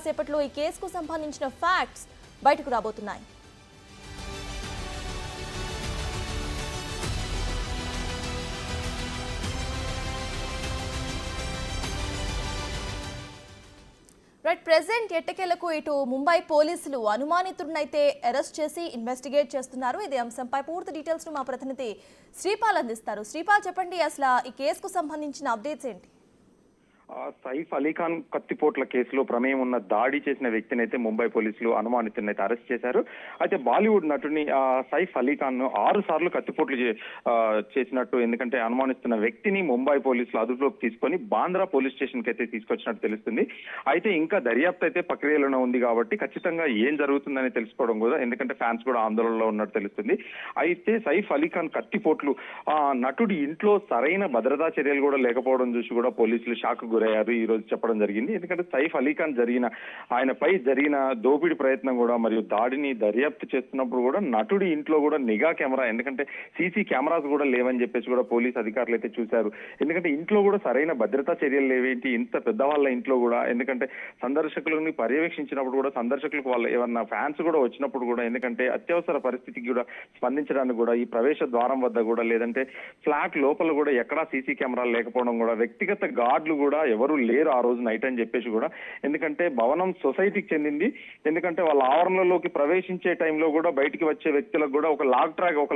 కాసేపట్లో ఈ కేసుకు సంబంధించిన ఫ్యాక్ట్స్ బయటకు రాబోతున్నాయి. ప్రెజెంట్ ఎట్టకేలకు ఇటు ముంబై పోలీసులు అనుమానితుడినైతే అరెస్ట్ చేసి ఇన్వెస్టిగేట్ చేస్తున్నారు. ఇదే అంశంపై పూర్తి డీటెయిల్స్ ను మా ప్రతినిధి శ్రీపాల్ అందిస్తారు. శ్రీపాల్, చెప్పండి, అసలు ఈ కేసుకు సంబంధించిన అప్డేట్స్ ఏంటి? సైఫ్ అలీఖాన్ కత్తిపోట్ల కేసులో ప్రమేయం ఉన్న దాడి చేసిన వ్యక్తిని అయితే ముంబై పోలీసులు అనుమానితుడిని అయితే అరెస్ట్ చేశారు. అయితే బాలీవుడ్ నటుని సైఫ్ అలీఖాన్ ను 6 సార్లు కత్తిపోట్లు చేసినట్టు ఎందుకంటే అనుమానిస్తున్న వ్యక్తిని ముంబై పోలీసులు అదుపులోకి తీసుకొని బాంద్రా పోలీస్ స్టేషన్ కి అయితే తీసుకొచ్చినట్టు తెలుస్తుంది. అయితే ఇంకా దర్యాప్తు అయితే ప్రక్రియలోనే ఉంది కాబట్టి ఖచ్చితంగా ఏం జరుగుతుందని తెలుసుకోవడం కూడా, ఎందుకంటే ఫ్యాన్స్ కూడా ఆందోళనలో ఉన్నట్టు తెలుస్తుంది. అయితే సైఫ్ అలీఖాన్ కత్తిపోట్లు నటుడి ఇంట్లో సరైన భద్రతా చర్యలు కూడా లేకపోవడం చూసి కూడా పోలీసులు షాక్ గురయ్యారు ఈ రోజు చెప్పడం జరిగింది. ఎందుకంటే సైఫ్ అలీఖాన్ ఆయనపై జరిగిన దోపిడీ ప్రయత్నం కూడా మరియు దాడిని దర్యాప్తు చేస్తున్నప్పుడు కూడా నటుడి ఇంట్లో కూడా నిఘా కెమెరా, ఎందుకంటే సీసీ కెమెరాస్ కూడా లేవని చెప్పేసి కూడా పోలీస్ అధికారులు అయితే చూశారు. ఎందుకంటే ఇంట్లో కూడా సరైన భద్రతా చర్యలు లేవేంటి ఇంత పెద్దవాళ్ళ ఇంట్లో కూడా, ఎందుకంటే సందర్శకులని పర్యవేక్షించినప్పుడు కూడా సందర్శకులకు వాళ్ళ ఏమన్నా ఫ్యాన్స్ కూడా వచ్చినప్పుడు కూడా, ఎందుకంటే అత్యవసర పరిస్థితికి కూడా స్పందించడానికి కూడా ఈ ప్రవేశ ద్వారం వద్ద కూడా లేదంటే ఫ్లాట్ లోపల కూడా ఎక్కడా సీసీ కెమెరాలు లేకపోవడం కూడా, వ్యక్తిగత గార్డులు కూడా ఎవరు లేరు ఆ రోజు నైట్ అని చెప్పేసి కూడా, ఎందుకంటే భవనం సొసైటీకి చెందింది. ఎందుకంటే వాళ్ళ ఆవరణలోకి ప్రవేశించే టైంలో కూడా బయటికి వచ్చే వ్యక్తులకు కూడా ఒక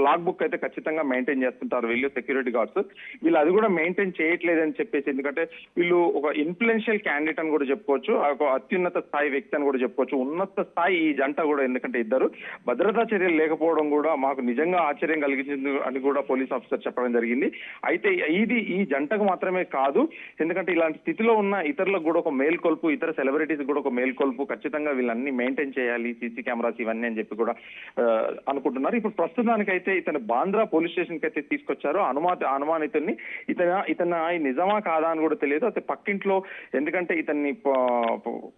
లాగ్ బుక్ అయితే ఖచ్చితంగా మెయింటైన్ చేస్తుంటారు వీళ్ళు సెక్యూరిటీ గార్డ్స్. వీళ్ళు అది కూడా మెయింటైన్ చేయట్లేదని చెప్పేసి, ఎందుకంటే వీళ్ళు ఒక ఇన్ఫ్లుయెన్షియల్ క్యాండిడేట్ అని కూడా చెప్పుకోవచ్చు, ఒక అత్యున్నత స్థాయి వ్యక్తి అని కూడా చెప్పుకోవచ్చు, ఉన్నత స్థాయి ఈ జంట కూడా. ఎందుకంటే ఇద్దరు భద్రతా చర్యలు లేకపోవడం కూడా మాకు నిజంగా ఆశ్చర్యం కలిగించింది అని కూడా పోలీస్ ఆఫీసర్ చెప్పడం జరిగింది. అయితే ఇది ఈ జంటకు మాత్రమే కాదు, ఎందుకంటే ఇలాంటి స్థితిలో ఉన్న ఇతరులకు కూడా ఒక మేల్కొల్పు, ఇతర సెలబ్రిటీస్ కూడా ఒక మేల్కొల్పు, ఖచ్చితంగా వీళ్ళన్ని మెయింటైన్ చేయాలి సీసీ కెమెరాస్ ఇవన్నీ అని చెప్పి కూడా అనుకుంటున్నారు. ఇప్పుడు ప్రస్తుతానికైతే ఇతను బాంద్రా పోలీస్ స్టేషన్ కి అయితే తీసుకొచ్చారు అనుమానితుడిని. ఇతను నిజమా కాదా అని కూడా తెలియదు. అయితే పక్కింట్లో, ఎందుకంటే ఇతన్ని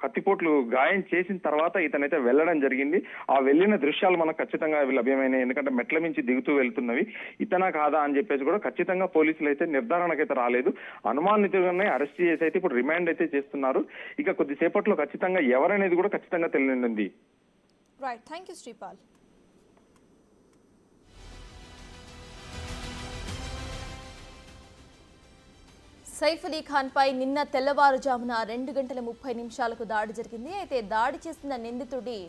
కత్తిపోట్లు గాయం చేసిన తర్వాత ఇతనైతే వెళ్ళడం జరిగింది. ఆ వెళ్ళిన దృశ్యాలు మనకు ఖచ్చితంగా లభ్యమైనాయి. ఎందుకంటే మెట్ల మించి దిగుతూ వెళ్తున్నవి. ఇతనా కాదా అని చెప్పేసి కూడా ఖచ్చితంగా పోలీసులు అయితే నిర్ధారణకైతే రాలేదు. అనుమానితుడిని అరెస్ట్ చేసి అయితే ఇప్పుడు రిమాండ్ అయితే చేస్తున్నారు. ఇక కొద్దిసేపట్లో ఖచ్చితంగా ఎవరనేది కూడా ఖచ్చితంగా తెలియనుంది. Right, thank you Sripal. Saif Ali Khan పై నిన్న తెల్లవారుజామున 2:30 దాడి జరిగింది. అయితే దాడి చేసిన నిందితుడి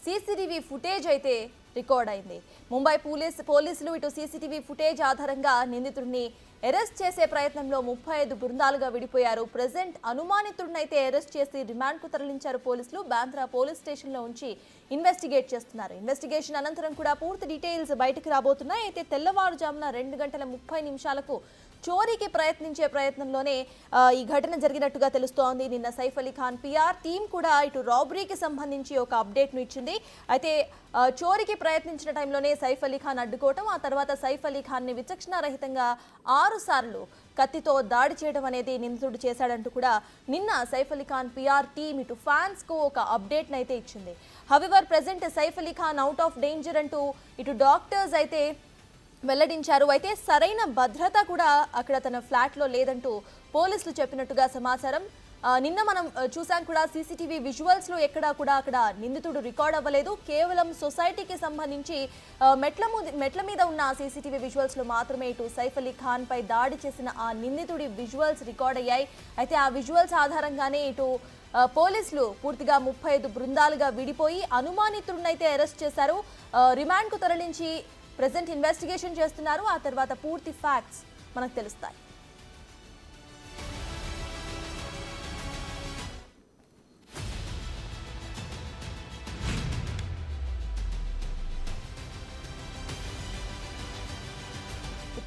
సీసీటీవీ ఫుటేజ్ అయితే రికార్డ్ అయింది. ముంబై పోలీసులు ఇటు సీసీటీవీ ఫుటేజ్ ఆధారంగా నిందితుడిని అరెస్ట్ చేసే ప్రయత్నంలో 35 బృందాలుగా విడిపోయారు. ప్రెజెంట్ అనుమానితుడినైతే అరెస్ట్ చేసి రిమాండ్ కు తరలించారు పోలీసులు. బాంద్రా పోలీస్ స్టేషన్ లో ఉంచి ఇన్వెస్టిగేట్ చేస్తున్నారు. ఇన్వెస్టిగేషన్ అనంతరం కూడా పూర్తి డీటెయిల్స్ బయటకు రాబోతున్నాయి. అయితే తెల్లవారుజామున 2:30 చోరీకి ప్రయత్నించే ప్రయత్నంలోనే ఈ ఘటన జరిగినట్టుగా తెలుస్తోంది. నిన్న సైఫ్ అలీ ఖాన్ పిఆర్ టీం కూడా ఇటు రాబరీకి సంబంధించి ఒక అప్డేట్ ను ఇచ్చింది. అయితే చోరీకి ప్రయత్నించిన టైంలోనే సైఫ్ అలీ ఖాన్ అడ్డుకోవటం, ఆ తర్వాత సైఫ్ అలీ ఖాన్ ని విచక్షణారహితంగా 6 సార్లు కత్తితో దాడి చేయడం అనేది నిందితుడు చేశాడంటూ కూడా నిన్న సైఫ్ అలీ ఖాన్ పిఆర్ టీమ్ ఇటు ఫ్యాన్స్ కు ఒక అప్డేట్ అయితే ఇచ్చింది. However present Saif Ali Khan out of danger అంటూ ఇటు డాక్టర్స్ అయితే వెల్లడించారు. అయితే సరైన భద్రత కూడా అక్కడ తన ఫ్లాట్ లో లేదంటూ పోలీసులు చెప్పినట్టుగా సమాచారం. నిన్న మనం చూసాం కూడా సీసీటీవీ విజువల్స్ లో ఎక్కడా కూడా అక్కడ నిందితుడు రికార్డ్ అవ్వలేదు. కేవలం సొసైటీకి సంబంధించి మెట్ల మీద ఉన్న సీసీటీవీ విజువల్స్ లో మాత్రమే ఇటు సైఫ్ అలీ ఖాన్ పై దాడి చేసిన ఆ నిందితుడి విజువల్స్ రికార్డ్ అయ్యాయి. అయితే ఆ విజువల్స్ ఆధారంగానే ఇటు పోలీసులు పూర్తిగా 35 బృందాలుగా విడిపోయి అనుమానితుడినైతే అరెస్ట్ చేశారు. రిమాండ్ కు తరలించి ప్రెజెంట్ ఇన్వెస్టిగేషన్ చేస్తున్నారు. ఆ తర్వాత పూర్తి ఫ్యాక్ట్స్ మనకు తెలుస్తాయి.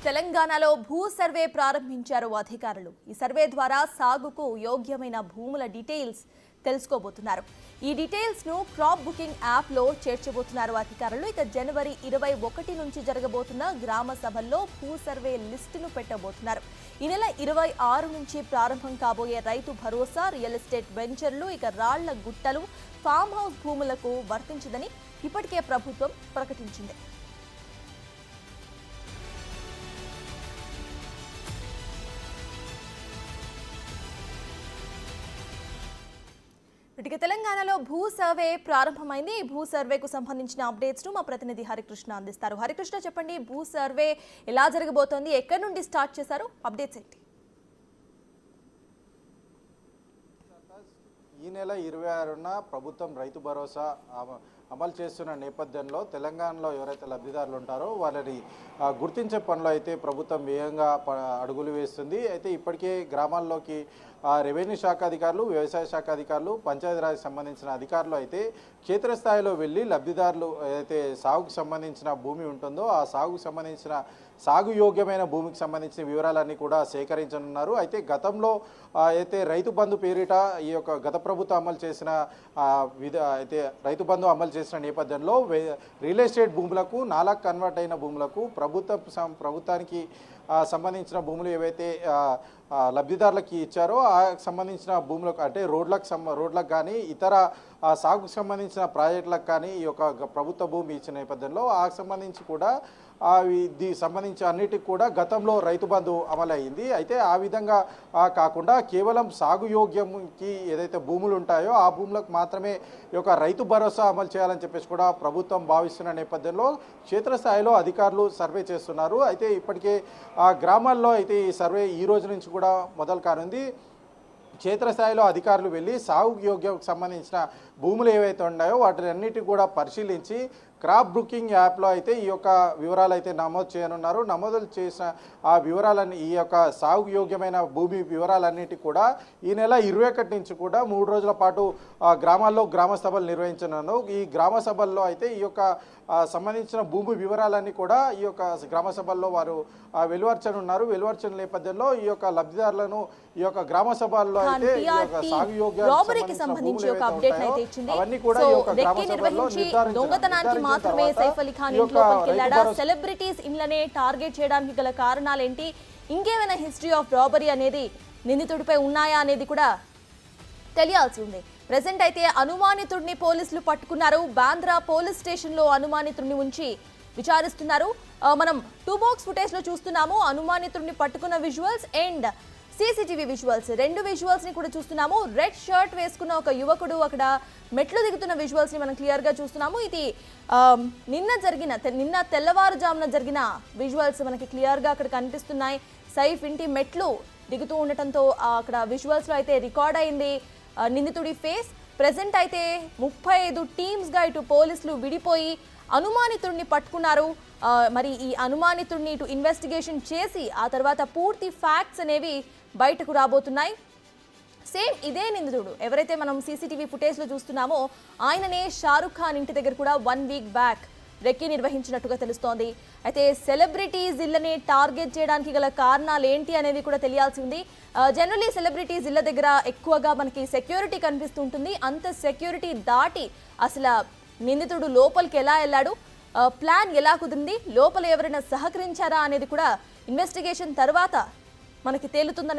తెలంగాణలో భూ సర్వే ప్రారంభించారు అధికారులు. ఈ సర్వే ద్వారా సాగుకు యోగ్యమైన భూముల డీటెయిల్స్ తెలుసుకోబోతున్నారు. ఈ డీటెయిల్స్ ను క్రాప్ బుకింగ్ యాప్ లో చేర్చబోతున్నారు అధికారులు. ఇక జనవరి 21 నుంచి జరగబోతున్న గ్రామ సభల్లో భూ సర్వే లిస్టును పెట్టబోతున్నారు. ఈ నెల 26 నుంచి ప్రారంభం కాబోయే రైతు భరోసా, రియల్ ఎస్టేట్ వెంచర్లు, ఇక రాళ్ల గుట్టలు, ఫామ్ హౌస్ భూములకు వర్తించదని ఇప్పటికే ప్రభుత్వం ప్రకటించింది. ఇటుక తెలంగాణలో భూ సర్వే ప్రారంభమైంది. ఈ భూ సర్వేకు సంబంధించిన అప్డేట్స్ ను మా ప్రతినిధి హరికృష్ణ అందిస్తారు. హరికృష్ణ, చెప్పండి, భూ సర్వే ఎలా జరగబోతోంది, ఎక్కడి నుండి స్టార్ట్ చేశారు, అప్డేట్స్ ఏంటి? ఈ నెల 26న ప్రభుత్వం రైతు భరోసా అమలు చేస్తున్న నేపథ్యంలో తెలంగాణలో ఎవరైతే లబ్ధిదారులు ఉంటారో వాళ్ళని గుర్తించే పనిలో అయితే ప్రభుత్వం వేగంగా అడుగులు వేస్తుంది. అయితే ఇప్పటికే గ్రామాల్లోకి రెవెన్యూ శాఖ అధికారులు, వ్యవసాయ శాఖ అధికారులు, పంచాయతీరాజ్కి సంబంధించిన అధికారులు అయితే క్షేత్రస్థాయిలో వెళ్ళి లబ్ధిదారులు ఏదైతే సాగుకు సంబంధించిన భూమి ఉంటుందో ఆ సాగుకు సంబంధించిన సాగు యోగ్యమైన భూమికి సంబంధించిన వివరాలన్నీ కూడా సేకరించనున్నారు. అయితే గతంలో అయితే రైతు బంధు పేరిట ఈ యొక్క గత ప్రభుత్వం అమలు చేసిన అయితే రైతు బంధు అమలు చేసిన నేపథ్యంలో రియల్ ఎస్టేట్ భూములకు, నాలాకు కన్వర్ట్ అయిన భూములకు ప్రభుత్వానికి సంబంధించిన భూములు ఏవైతే లబ్ధిదారులకి ఇచ్చారో ఆ సంబంధించిన భూములకు అంటే రోడ్లకు కానీ ఇతర సాగుకు సంబంధించిన ప్రాజెక్టులకు కానీ ఈ యొక్క ప్రభుత్వ భూమి ఇచ్చిన నేపథ్యంలో ఆ సంబంధించి కూడా సంబంధించి అన్నిటికి కూడా గతంలో రైతు బంధు అమలయ్యింది. అయితే ఆ విధంగా కాకుండా కేవలం సాగు యోగ్యంకి ఏదైతే భూములు ఉంటాయో ఆ భూములకు మాత్రమే ఈ యొక్క రైతు భరోసా అమలు చేయాలని చెప్పేసి కూడా ప్రభుత్వం భావిస్తున్న నేపథ్యంలో క్షేత్రస్థాయిలో అధికారులు సర్వే చేస్తున్నారు. అయితే ఇప్పటికే గ్రామాల్లో అయితే ఈ సర్వే ఈ రోజు నుంచి కూడా మొదలు కానుంది. క్షేత్రస్థాయిలో అధికారులు వెళ్ళి సాగు యోగ్యకు సంబంధించిన భూములు ఏవైతే ఉన్నాయో వాటిని అన్నిటి కూడా పరిశీలించి క్రాప్ బుకింగ్ యాప్లో అయితే ఈ యొక్క వివరాలు అయితే నమోదు చేయనున్నారు. నమోదు చేసిన ఆ వివరాలన్నీ ఈ యొక్క సాగు యోగ్యమైన భూమి వివరాలన్నిటి కూడా ఈ నెల 21 నుంచి కూడా 3 రోజుల పాటు గ్రామాల్లో గ్రామ సభలు నిర్వహించనున్నారు. ఈ గ్రామ సభల్లో అయితే ఈ యొక్క సంబంధించిన భూమి వివరాలన్నీ కూడా ఈ యొక్క గ్రామ సభల్లో వారు వెలువర్చనున్నారు. వెలువర్చిన నేపథ్యంలో ఈ యొక్క లబ్ధిదారులను ఈ యొక్క గ్రామ సభల్లో అయితే ఈ యొక్క సాగు యోగ్యానికి సంబంధించి ఒక అప్డేట్ అయితే ఇచ్చింది. దొంగతనానికి మాత్రమే సైఫ్ అలీ ఖాన్ ఇంట్లోకి వెళ్ళాడా, సెలబ్రిటీస్ ఇళ్లనే టార్గెట్ చేయడానికి గల కారణాలు ఏంటి, ఇంకేమైనా హిస్టరీ ఆఫ్ రాబరీ అనేది నిందితుడిపై ఉన్నాయా అనేది కూడా తెలియాల్సి ఉంది. ప్రెసెంట్ అయితే అనుమానితుడిని పోలీసులు పట్టుకున్నారు. బాంద్రా పోలీస్ స్టేషన్ లో అనుమానితుడిని ఉంచి విచారిస్తున్నారు. మనం 2 బాక్స్ ఫుటేజ్ లో చూస్తున్నాము అనుమానితుడిని పట్టుకున్న visuals and CCTV visuals, 2 visuals ని కూడా చూస్తున్నాము. రెడ్ షర్ట్ వేసుకున్న ఒక యువకుడు అక్కడ మెట్లు దిగుతున్న విజువల్స్ ని మనం క్లియర్ గా చూస్తున్నాము. ఇది నిన్న తెల్లవారుజామున జరిగిన విజువల్స్ మనకి క్లియర్ గా అక్కడ కనిపిస్తున్నాయి. సైఫ్ ఇంటి మెట్లు దిగుతూ ఉండటంతో అక్కడ విజువల్స్ లో అయితే రికార్డ్ అయింది నిందితుడి ఫేస్. ప్రెసెంట్ అయితే 35 టీమ్స్ గా ఇటు పోలీసులు విడిపోయి అనుమానితుడిని పట్టుకున్నారు. మరి ఈ అనుమానితుడిని ఇటు ఇన్వెస్టిగేషన్ చేసి ఆ తర్వాత పూర్తి ఫ్యాక్ట్స్ అనేవి బయటకు రాబోతున్నాయి. సేమ్ ఇదే నిందితుడు ఎవరైతే మనం సీసీటీవీ ఫుటేజ్లో చూస్తున్నామో ఆయననే షారుఖ్ ఖాన్ ఇంటి దగ్గర కూడా 1 వీక్ బ్యాక్ రెక్కీ నిర్వహించినట్టుగా తెలుస్తోంది. అయితే సెలబ్రిటీస్ ఇళ్ళని టార్గెట్ చేయడానికి గల కారణాలు ఏంటి అనేది కూడా తెలియాల్సి ఉంది. జనరలీ సెలబ్రిటీస్ ఇళ్ళ దగ్గర ఎక్కువగా మనకి సెక్యూరిటీ కనిపిస్తుంటుంది. అంత సెక్యూరిటీ దాటి అసలు నిందితుడు లోపలికి ఎలా వెళ్ళాడు, ప్లాన్ ఎలా కుదిరింది, లోపల ఎవరైనా సహకరించారా అనేది కూడా ఇన్వెస్టిగేషన్ తర్వాత మనకి తేలుతుందని